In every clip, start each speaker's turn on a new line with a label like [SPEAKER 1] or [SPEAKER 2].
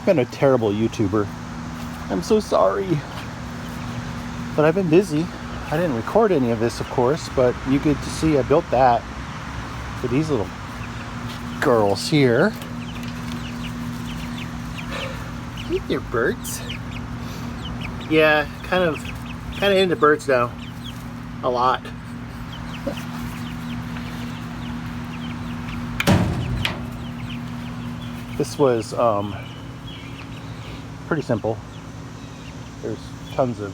[SPEAKER 1] I've been a terrible YouTuber. I'm so sorry. But I've been busy. I didn't record any of this, of course, but you get to see I built that for these little girls here. Hey there, birds. Yeah, kind of into birds now. A lot. This was pretty simple. There's tons of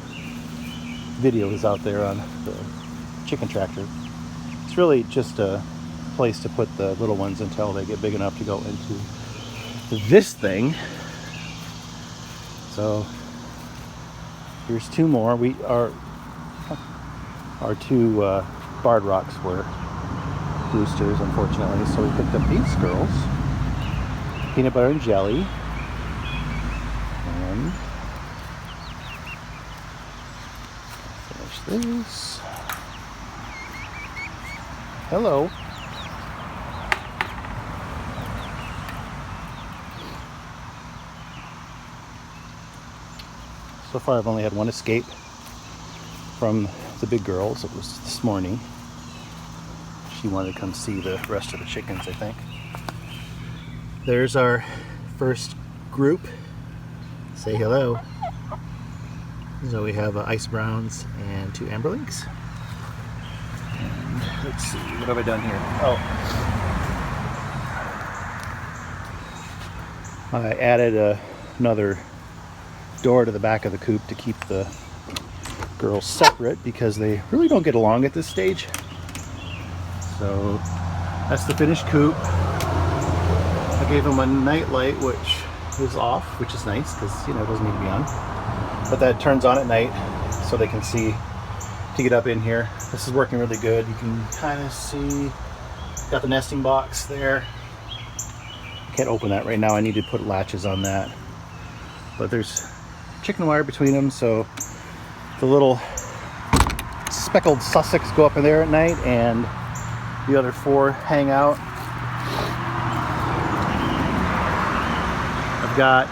[SPEAKER 1] videos out there on the chicken tractor. It's really just a place to put the little ones until they get big enough to go into this thing. So here's two more. Our two barred rocks were roosters, unfortunately, so we picked up these girls. Peanut butter and jelly. And finish this. Hello. So far I've only had one escape from the big girls. It was this morning. She wanted to come see the rest of the chickens, I think. There's our first group. Say hello. So we have ice browns and two amberlinks. And let's see, what have I done here? Oh, I added another door to the back of the coop to keep the girls separate because they really don't get along at this stage. So that's the finished coop. I gave them a night light, which is off, which is nice because, you know, it doesn't need to be on. But that turns on at night so they can see to get up in here. This is working really good. You can kind of see, got the nesting box there. Can't open that right now. I need to put latches on that. But there's chicken wire between them, so the little speckled Sussex go up in there at night and the other four hang out. I've got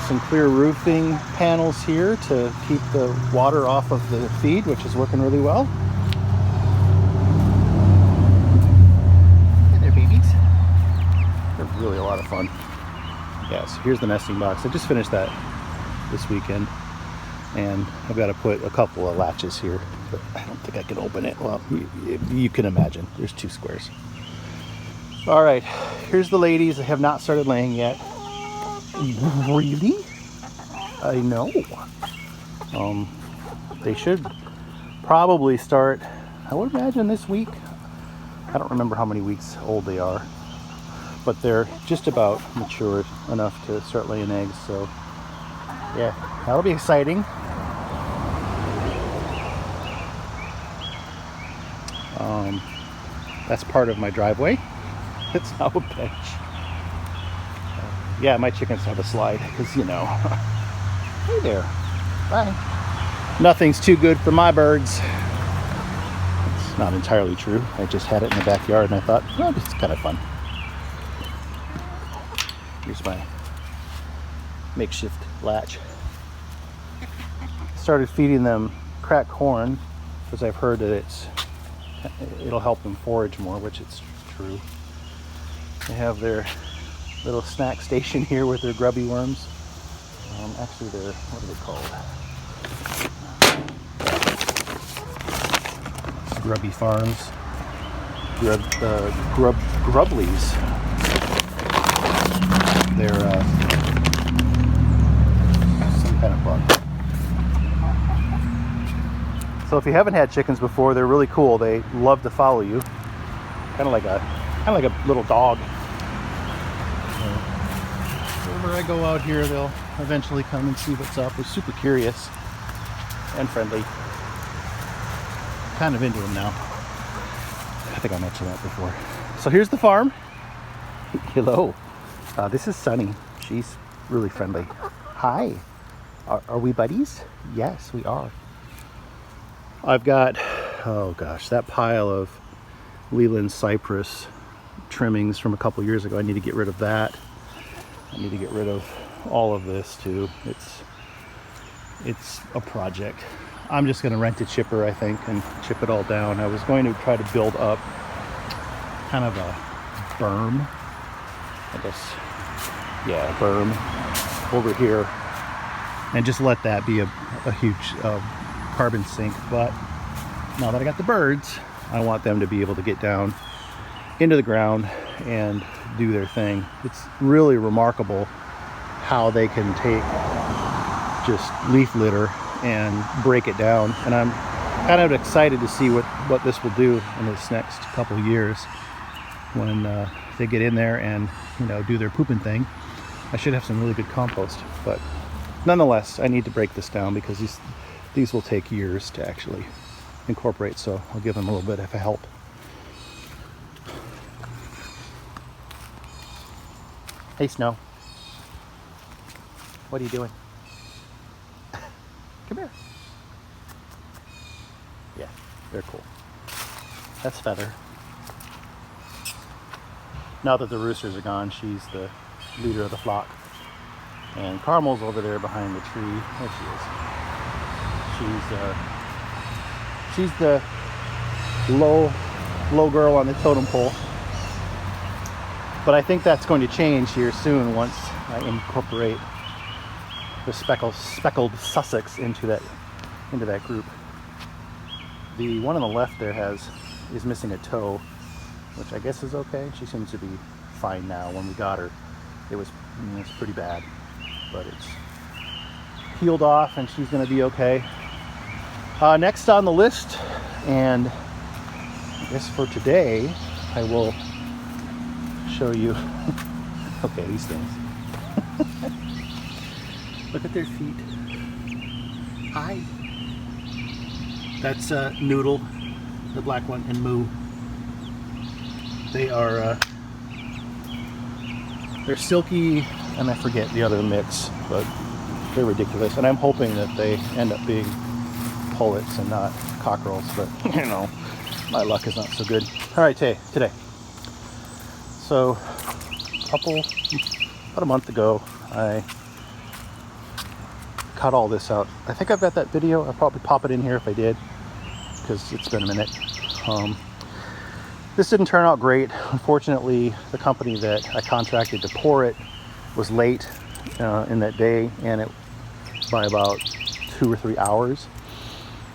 [SPEAKER 1] some clear roofing panels here to keep the water off of the feed, which is working really well. Hey there, babies. They're really a lot of fun. Yeah, so here's the nesting box. I just finished that this weekend, and I've got to put a couple of latches here, but I don't think I can open it. Well, you can imagine. There's two squares. All right, here's the ladies. They have not started laying yet. Really? I know. They should probably start, I would imagine, this week. I don't remember how many weeks old they are, but they're just about mature enough to start laying eggs. So yeah, that'll be exciting. That's part of my driveway. It's now a bench. Yeah, my chickens have a slide because, you know. Hey there. Bye. Nothing's too good for my birds. It's not entirely true. I just had it in the backyard and I thought, well, it's kind of fun. Here's my makeshift latch. Started feeding them cracked corn because I've heard that it'll help them forage more, which it's true. They have their little snack station here with their grubby worms. Actually, they're, what are they called? Grubby Farms. Grubblies. They're some kind of bug. So if you haven't had chickens before, they're really cool. They love to follow you, kind of like a little dog. Whenever I go out here, they'll eventually come and see what's up. They're super curious and friendly. Kind of into them now. I think I mentioned that before. So here's the farm. Hello. This is Sunny. She's really friendly. Hi. Are we buddies? Yes, we are. I've got, oh gosh, that pile of Leland cypress trimmings from a couple years ago. I need to get rid of that. I need to get rid of all of this too. It's a project. I'm just going to rent a chipper, I think, and chip it all down. I was going to try to build up kind of a berm, I guess, yeah, a berm over here, and just let that be a huge carbon sink. But now that I got the birds, I want them to be able to get down into the ground and do their thing. It's really remarkable how they can take just leaf litter and break it down, and I'm kind of excited to see what this will do in this next couple years when they get in there and, you know, do their pooping thing. I should have some really good compost, but nonetheless, I need to break this down because these will take years to actually incorporate, so I'll give them a little bit of a help. Hey, Snow. What are you doing? Come here. Yeah, they're cool. That's Feather. Now that the roosters are gone, she's the leader of the flock. And Carmel's over there behind the tree. There she is. She's the low girl on the totem pole. But I think that's going to change here soon once I incorporate the speckled Sussex into that group. The one on the left there is missing a toe, which I guess is okay. She seems to be fine now. When we got her, it's pretty bad, but it's healed off and she's going to be okay. Next on the list, and I guess for today, I will show you. Okay, these things. Look at their feet. Hi. That's Noodle, the black one, and Moo. They are they're silky, and I forget the other mix, but they're ridiculous. And I'm hoping that they end up being pullets and not cockerels, but you know, my luck is not so good. All right, today. So, about a month ago, I cut all this out. I think I've got that video. I'll probably pop it in here if I did, because it's been a minute. This didn't turn out great. Unfortunately, the company that I contracted to pour it was late in that day, and it by about 2 or 3 hours.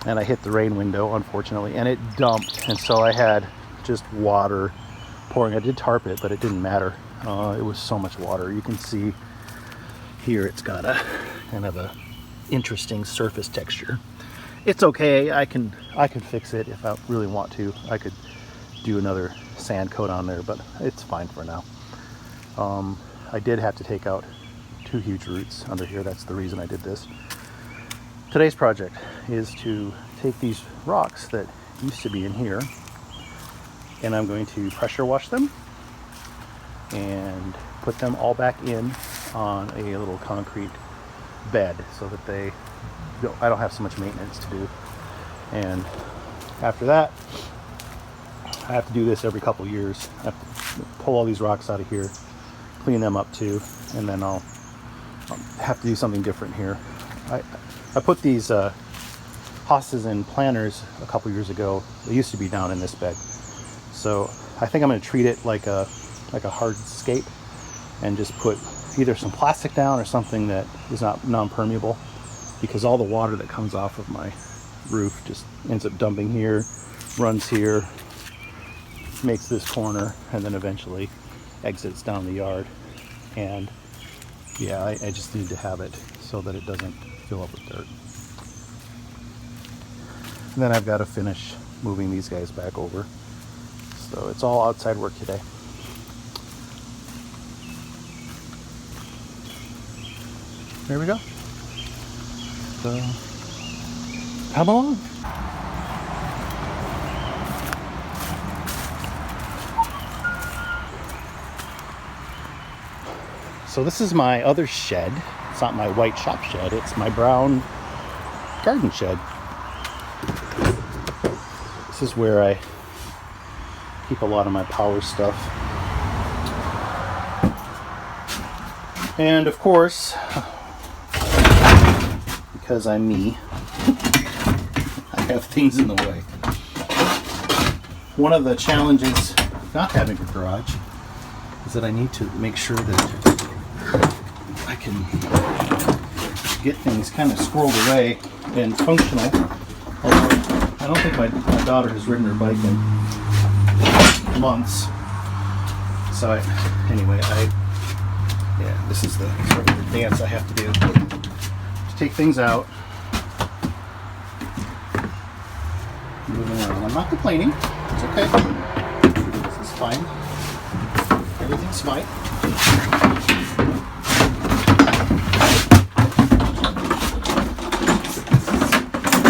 [SPEAKER 1] And I hit the rain window, unfortunately, and it dumped. And so I had just water pouring. I did tarp it, but it didn't matter. It was so much water. You can see here it's got a kind of a interesting surface texture. It's okay. I can fix it if I really want to. I could do another sand coat on there, but it's fine for now. I did have to take out 2 huge roots under here. That's the reason I did this. Today's project is to take these rocks that used to be in here, and I'm going to pressure wash them and put them all back in on a little concrete bed so that I don't have so much maintenance to do. And after that, I have to do this every couple years. I have to pull all these rocks out of here, clean them up too, and then I'll have to do something different here. I put these hosses and planters a couple years ago. They used to be down in this bed, so I think I'm going to treat it like a hardscape and just put either some plastic down or something that is not non-permeable, because all the water that comes off of my roof just ends up dumping here, runs here, makes this corner, and then eventually exits down the yard. And yeah, I just need to have it so that it doesn't fill up with dirt. And then I've got to finish moving these guys back over. So it's all outside work today. There we go. So come along. So this is my other shed. It's not my white shop shed, it's my brown garden shed. This is where I keep a lot of my power stuff. And of course, because I'm me, I have things in the way. One of the challenges not having a garage is that I need to make sure that I can get things kind of squirreled away and functional. Although I don't think my daughter has ridden her bike in months. So yeah, this is the sort of the dance I have to do. To take things out. Moving around. I'm not complaining. It's okay. This is fine. Everything's fine.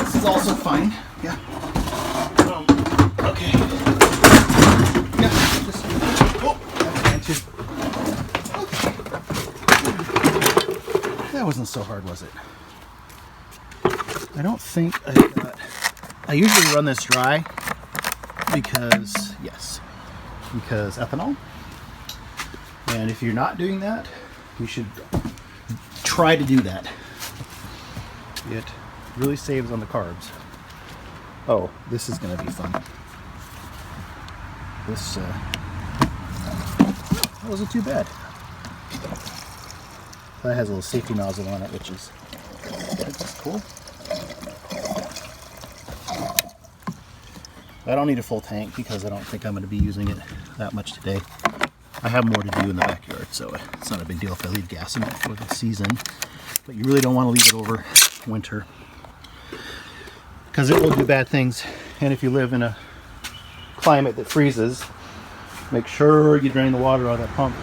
[SPEAKER 1] This is also fine. Yeah. Okay. Yeah. Just. Oh, that's fine too. That wasn't so hard, was it? I don't think I got... I usually run this dry because ethanol. And if you're not doing that, you should try to do that. It really saves on the carbs. Oh, this is going to be fun. This that wasn't too bad. That has a little safety nozzle on it, which is cool. I don't need a full tank because I don't think I'm going to be using it that much today. I have more to do in the backyard, so it's not a big deal if I leave gas in it for the season. But you really don't want to leave it over winter because it will do bad things. And if you live in a climate that freezes, make sure you drain the water out of that pump.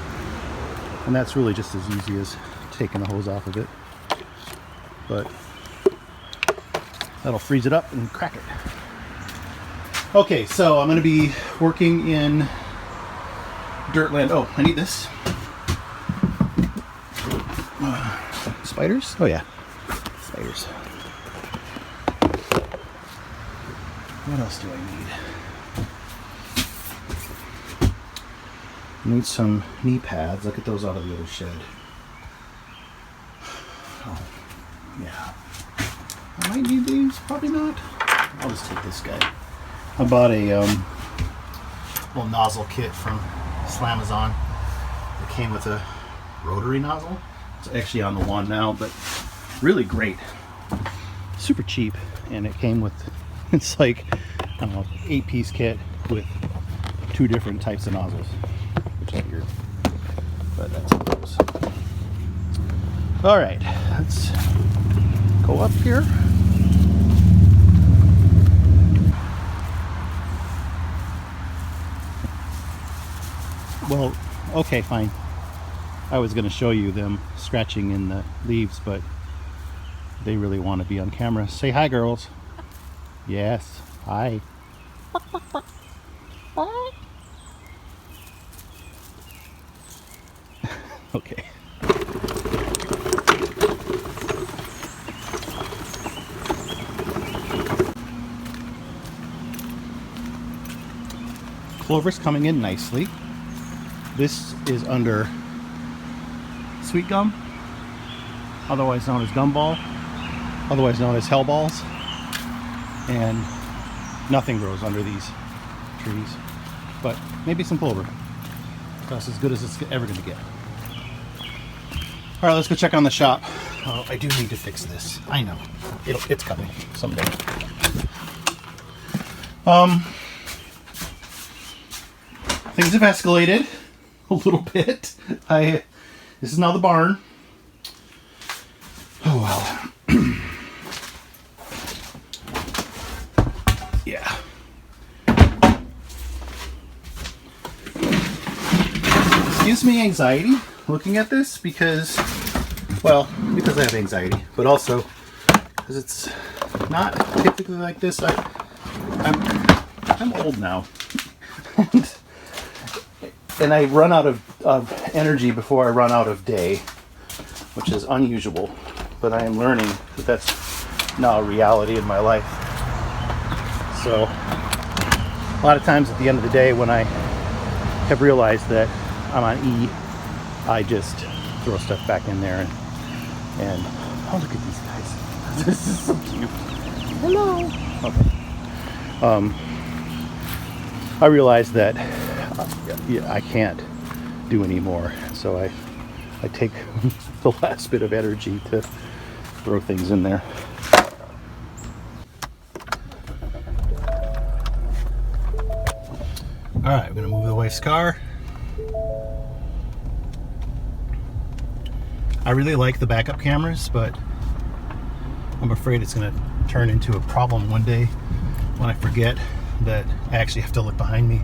[SPEAKER 1] And that's really just as easy as taking the hose off of it. But that'll freeze it up and crack it. Okay, so I'm going to be working in dirt land. Oh, I need this. Spiders? Oh yeah, spiders. What else do I need? I need some knee pads. I'll get those out of the other shed. Oh, yeah. I might need these, probably not. I'll just take this guy. I bought a little nozzle kit from Slamazon. It came with a rotary nozzle. It's actually on the lawn now, but really great. Super cheap, and it came with, it's like, I don't know, 8-piece kit with 2 different types of nozzles, which is weird, but that's how it goes. All right, let's go up here. Well, okay, fine. I was going to show you them scratching in the leaves, but they really want to be on camera. Say hi, girls. Yes, hi. Okay. Clover's coming in nicely. This is under sweet gum, otherwise known as gumball, otherwise known as hellballs, and nothing grows under these trees, but maybe some clover. That's as good as it's ever going to get. All right, let's go check on the shop. Oh, I do need to fix this. I know. It's coming someday. Things have escalated a little bit. This is now the barn. Oh well. Yeah. This gives me anxiety looking at this because I have anxiety, but also because it's not typically like this. I'm old now. And I run out of energy before I run out of day, which is unusual, but I am learning that that's now a reality in my life. So a lot of times at the end of the day when I have realized that I'm on E, I just throw stuff back in there. And oh, look at these guys. This is so cute. Hello. Okay. I realized that I can't do anymore, so I take the last bit of energy to throw things in there. All right, I'm gonna move the wife's car. I really like the backup cameras, but I'm afraid it's gonna turn into a problem one day when I forget that I actually have to look behind me.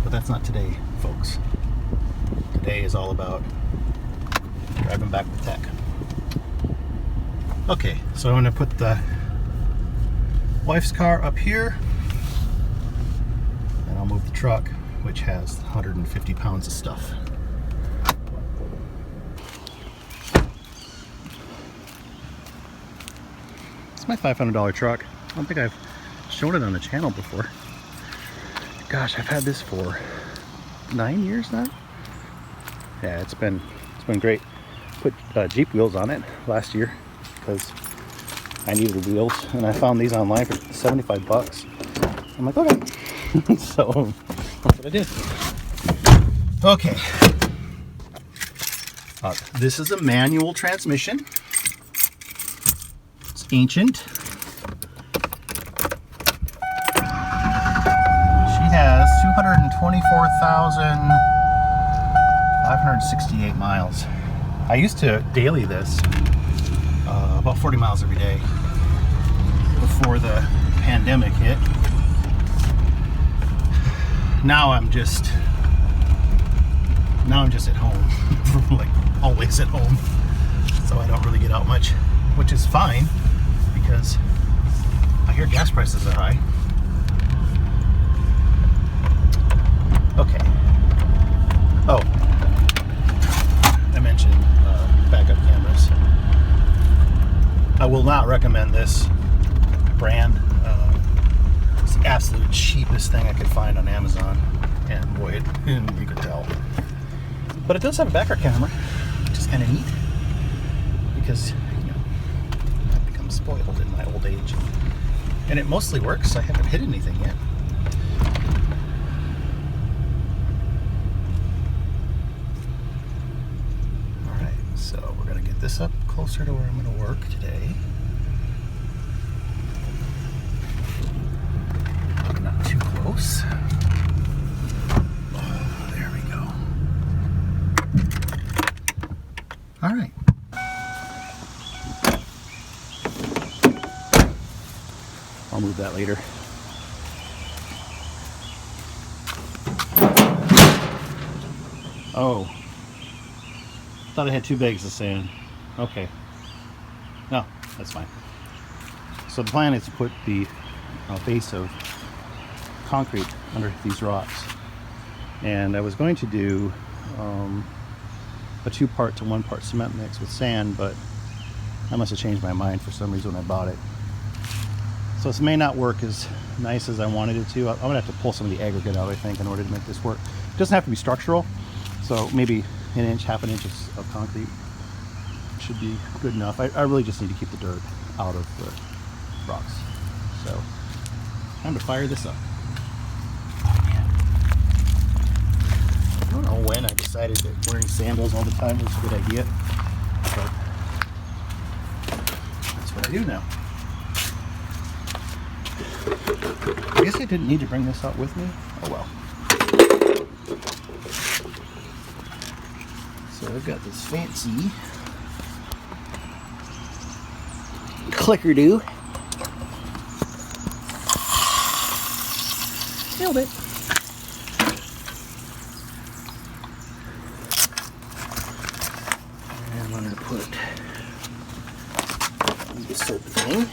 [SPEAKER 1] But that's not today, folks. Today is all about driving back the tech. Okay, so I'm gonna put the wife's car up here, and I'll move the truck, which has 150 pounds of stuff. It's my $500 truck. I don't think I've shown it on the channel before. Gosh, I've had this for 9 years now. Yeah, it's been great. Put Jeep wheels on it last year because I needed wheels, and I found these online for 75 bucks. I'm like, okay. So that's what I did. Okay. This is a manual transmission. It's ancient. She has 224,568 miles. I used to daily this about 40 miles every day before the pandemic hit. Now I'm just at home, like always at home, so I don't really get out much, which is fine because I hear gas prices are high. Okay. Oh, I mentioned backup cameras. I will not recommend this brand. It's the absolute cheapest thing I could find on Amazon, and boy, you could tell. But it does have a backup camera, which is kind of neat because, you know, I've become spoiled in my old age, and it mostly works. I haven't hit anything yet. So we're going to get this up closer to where I'm going to work today. Not too close. Oh, there we go. All right. I'll move that later. Oh. Thought I had 2 bags of sand. Okay. No, that's fine. So the plan is to put the base of concrete under these rocks. And I was going to do a 2-part to 1-part cement mix with sand, but I must have changed my mind for some reason when I bought it. So this may not work as nice as I wanted it to. I'm gonna have to pull some of the aggregate out, I think, in order to make this work. It doesn't have to be structural, so maybe an inch, half an inch of concrete should be good enough. I really just need to keep the dirt out of the rocks. So, time to fire this up. Oh, man. I don't know when I decided that wearing sandals all the time was a good idea, but that's what I do now. I guess I didn't need to bring this out with me. Oh well. So I've got this fancy clicker-do. Nailed it. And I'm going to put this sort of thing.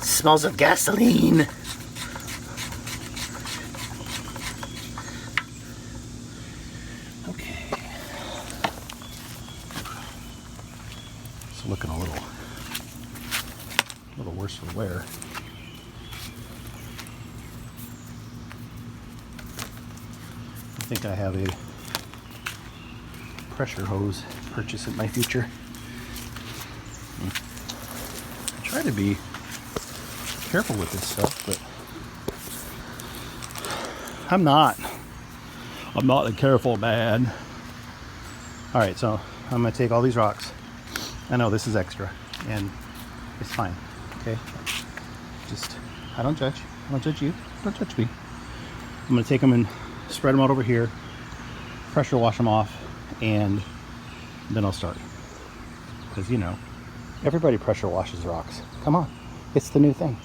[SPEAKER 1] Smells of gasoline. Okay. It's looking a little A little worse for wear. I think I have a pressure hose purchase in my future. I try to be careful with this stuff, but I'm not a careful man. All right, so I'm gonna take all these rocks. I know this is extra, and it's fine, okay? Just, I don't judge. I don't judge you. Don't judge me. I'm gonna take them and spread them out over here, pressure wash them off, and then I'll start. Because, you know, everybody pressure washes rocks. Come on, it's the new thing.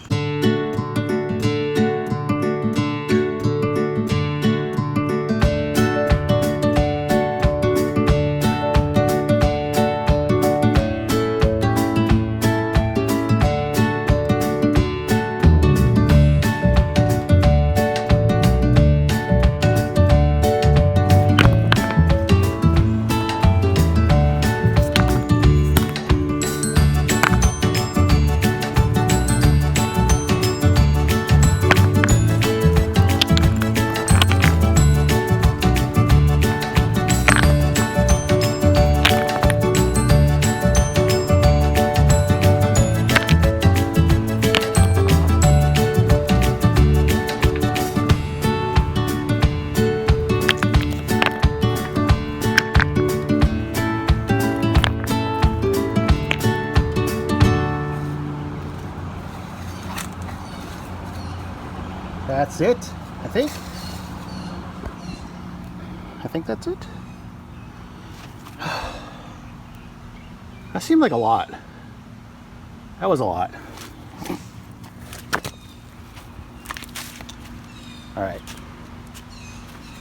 [SPEAKER 1] That's it, I think. I think that's it. That seemed like a lot. That was a lot. All right.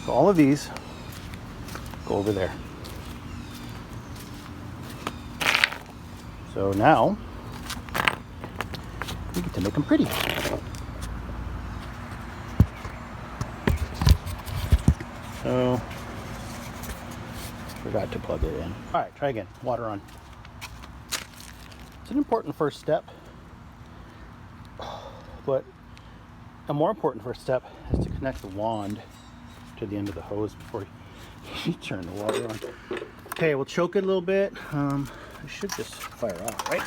[SPEAKER 1] So all of these go over there. So now we get to make them pretty. So, forgot to plug it in. All right, try again. Water on. It's an important first step, but a more important first step is to connect the wand to the end of the hose before you turn the water on. Okay, we'll choke it a little bit. It should just fire off, right?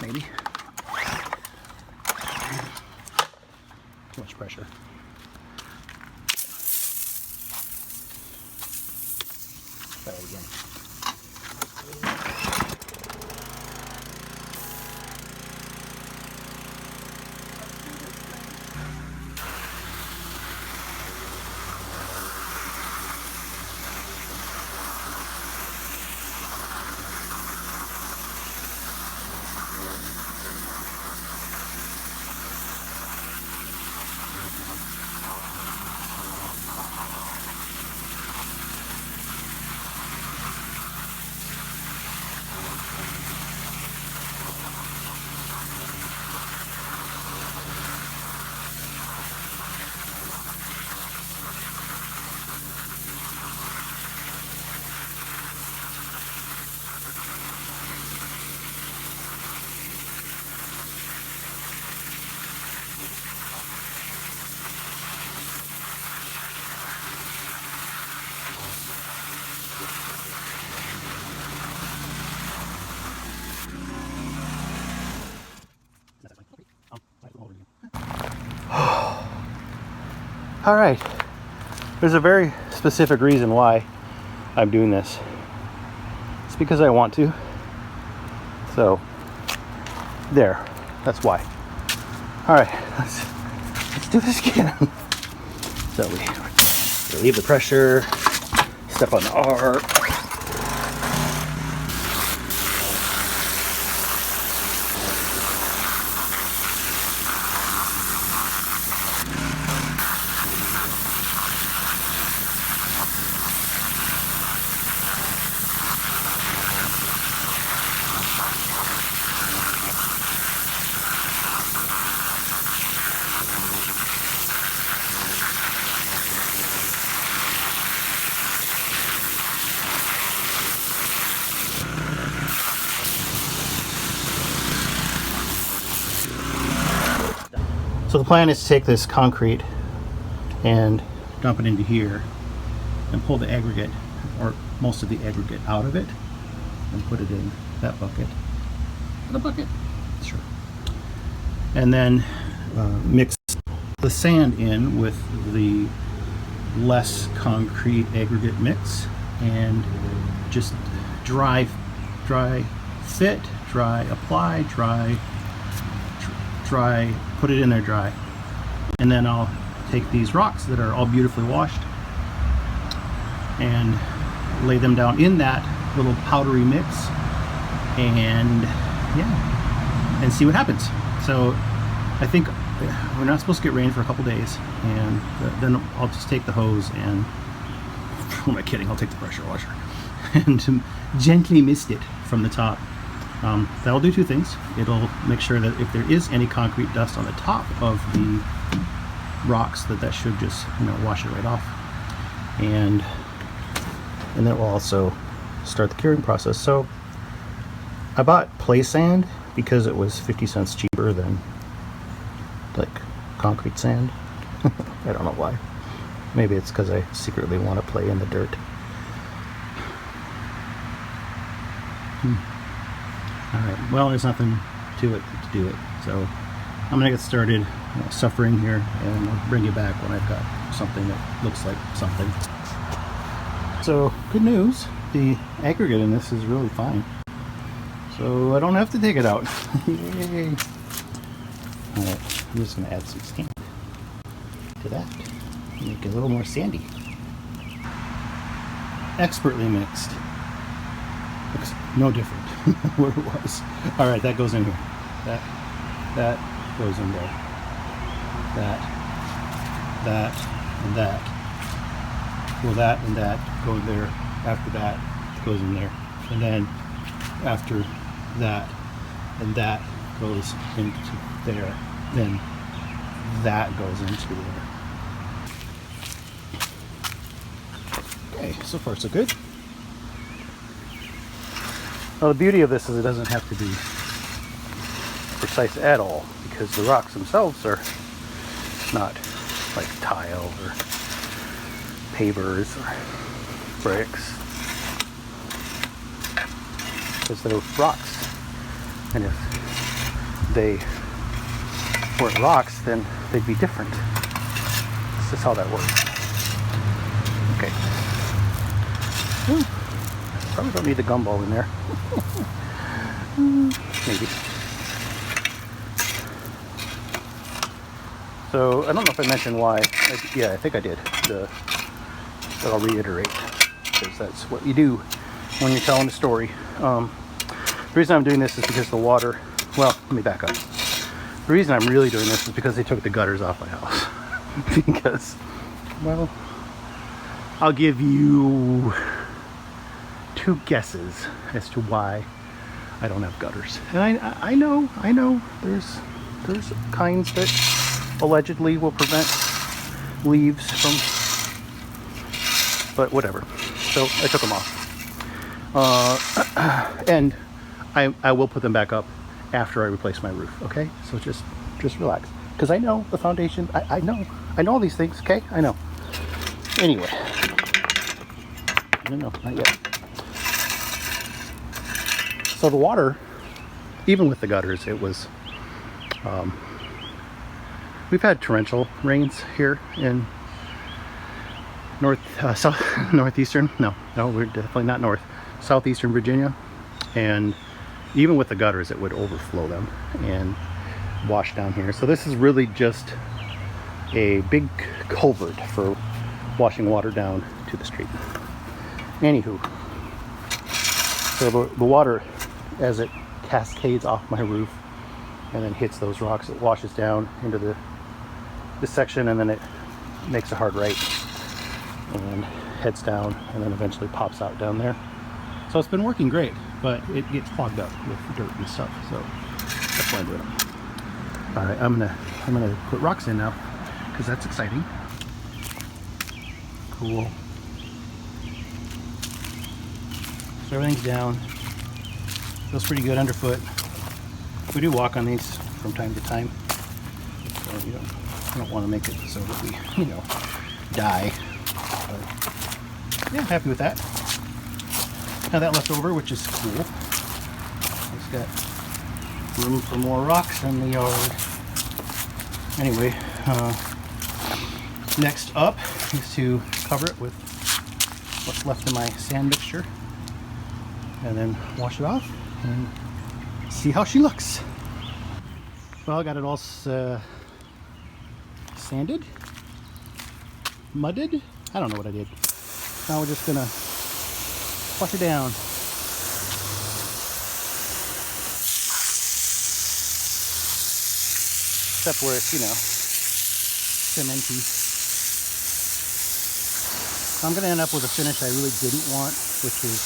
[SPEAKER 1] Maybe. Too much pressure. Try it again. All right, there's a very specific reason why I'm doing this. It's because I want to. So, there, that's why. All right, let's do this again. So we relieve the pressure, step on the R. the plan is to take this concrete and dump it into here and pull the aggregate, or most of the aggregate, out of it and put it in that bucket. The bucket? Sure. And then mix the sand in with the less concrete aggregate mix and just dry fit, dry apply, dry, put it in there dry. And then I'll take these rocks that are all beautifully washed and lay them down in that little powdery mix and yeah, and see what happens. So I think we're not supposed to get rain for a couple days, and then I'll just take the hose and, who am I kidding, I'll take the pressure washer and gently mist it from the top. That'll do two things. It'll make sure that if there is any concrete dust on the top of the rocks, that should just, you know, wash it right off. And that will also start the curing process. So I bought play sand because it was 50 cents cheaper than like concrete sand. I don't know why. Maybe it's because I secretly want to play in the dirt. Alright, well, there's nothing to it to do it, so I'm gonna get started suffering here, and I'll bring you back when I've got something that looks like something. So, good news, the aggregate in this is really fine, so I don't have to take it out. Yay! Alright, I'm just gonna add some sand to that, make it a little more sandy. Expertly mixed. Looks no different where it was. Alright, that goes in here. That goes in there. That, and that. Well, that and that go in there. After that goes in there. And then after that and that goes into there. Then that goes into there. Okay, so far so good. Well, the beauty of this is it doesn't have to be precise at all, because the rocks themselves are not like tile or pavers or bricks, because they're rocks. And if they weren't rocks, then they'd be different. This is how that works. Okay. Whew. Probably don't need the gumball in there. Maybe. So, I don't know if I mentioned why. Yeah, I think I did. But I'll reiterate, because that's what you do when you're telling a story. The reason I'm doing this is because the water... Well, let me back up. The reason I'm really doing this is because they took the gutters off my house. Because, well, I'll give you 2 guesses as to why I don't have gutters. And I know there's kinds that allegedly will prevent leaves from, but whatever. So I took them off. And I will put them back up after I replace my roof, okay? So just relax. Because I know the foundation, I know all these things, okay? I know. Anyway. No, not yet. So the water, even with the gutters, it was, we've had torrential rains here in southeastern, no, we're definitely not north, southeastern Virginia. And even with the gutters, it would overflow them and wash down here. So this is really just a big culvert for washing water down to the street. Anywho, so the water, as it cascades off my roof and then hits those rocks, it washes down into this section, and then it makes a hard right and heads down, and then eventually pops out down there. So it's been working great, but it gets clogged up with dirt and stuff, so that's why I'm doing it. All right, I'm gonna put rocks in now, because that's exciting. Cool. So everything's down. Feels pretty good underfoot. We do walk on these from time to time. So I don't want to make it so that we, die. But, yeah, happy with that. Now that left over, which is cool. It's got room for more rocks in the yard. Anyway, next up is to cover it with what's left of my sand mixture, and then wash it off and see how she looks. Well, I got it all sanded, mudded. I don't know what I did. Now we're just gonna wash it down. Except where it's, cementy. I'm gonna end up with a finish I really didn't want, which is,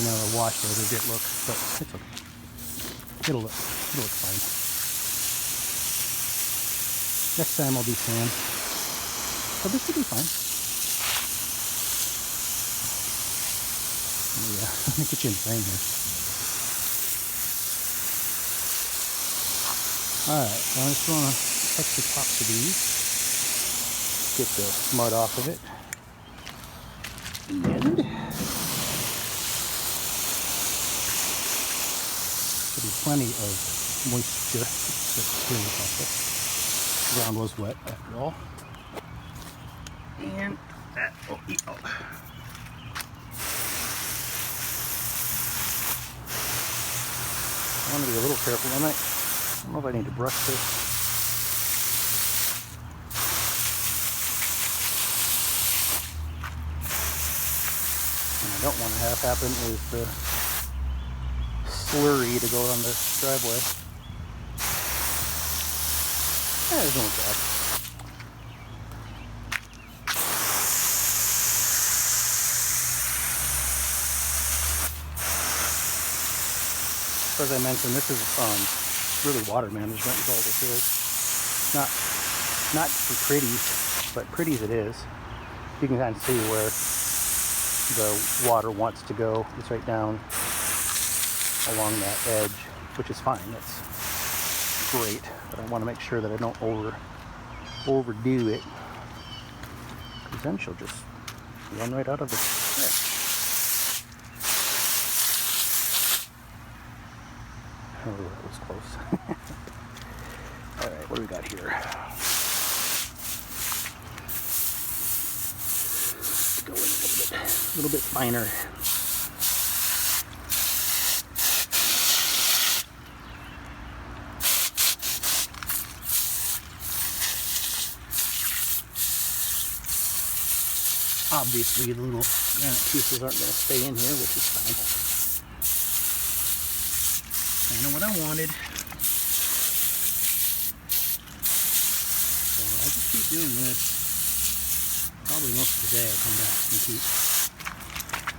[SPEAKER 1] a washed over dip look, but it's okay. It'll look fine. Next time I'll do sand. But this should be fine. Yeah, let me get you in frame here. Alright, I just want to touch the tops of these. Get the mud off of it. And there'll be plenty of moisture during the process. The ground was wet after all. And that will be out. I want to be a little careful. I don't know if I need to brush this. What I don't want to have happen is the slurry to go on the driveway. There's no job. As I mentioned, this is really water management is all this is. Not for pretties, but pretties it is. You can kind of see where the water wants to go. It's right down along that edge, which is fine. That's great, but I want to make sure that I don't overdo it, because then she'll just run right out of the trench. Oh, that was close. Alright, what do we got here? Go in a little bit finer. Obviously, the little granite pieces aren't going to stay in here, which is fine. I know what I wanted. So I'll just keep doing this. Probably most of the day I'll come back and keep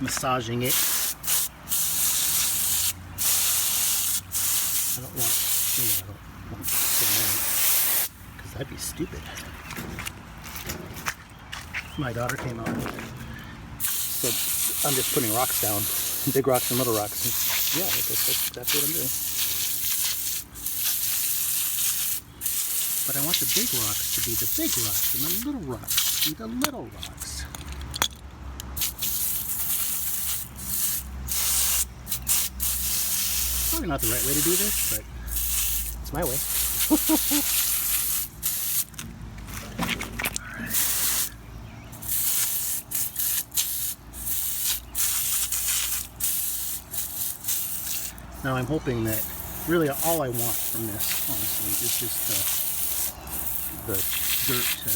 [SPEAKER 1] massaging it. I don't want cement, because that'd be stupid. My daughter came out and said, I'm just putting rocks down, big rocks and little rocks. And yeah, I guess that's exactly what I'm doing. But I want the big rocks to be the big rocks and the little rocks to be the little rocks. Probably not the right way to do this, but it's my way. Now I'm hoping that really all I want from this, honestly, is just the dirt to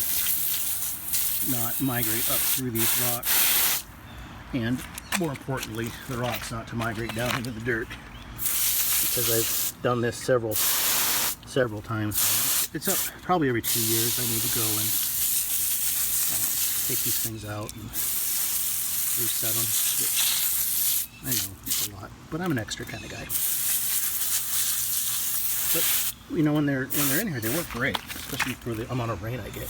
[SPEAKER 1] not migrate up through these rocks, and more importantly, the rocks not to migrate down into the dirt, because I've done this several times. It's up probably every 2 years. I need to go and take these things out and reset them. I know it's a lot, but I'm an extra kind of guy. But when they're in here, they work great, especially for the amount of rain I get.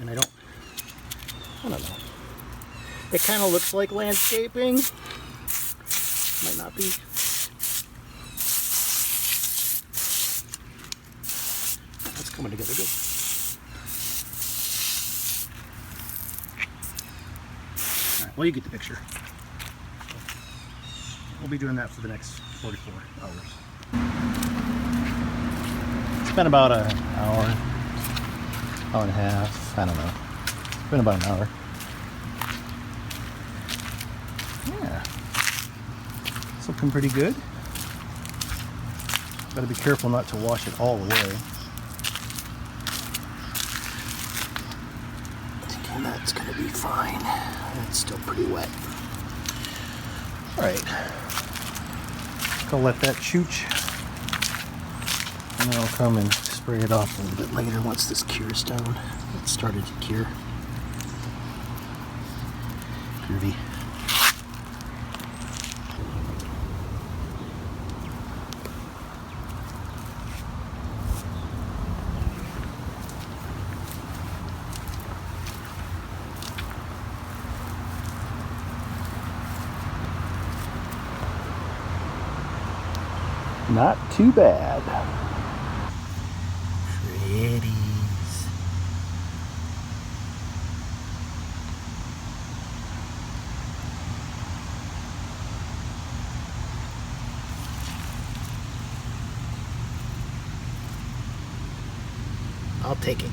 [SPEAKER 1] And I don't know. It kind of looks like landscaping. Might not be. That's coming together good. All right, well, you get the picture. We'll be doing that for the next 44 hours. It's been about an hour, hour and a half, I don't know. It's been about an hour. Yeah, it's looking pretty good. Gotta be careful not to wash it all the way. And that's gonna be fine. It's still pretty wet. All right, I'll let that chooch, and then I'll come and spray it off a little bit later once this cures down. It started to cure. Groovy. Not too bad. Pretties. I'll take it.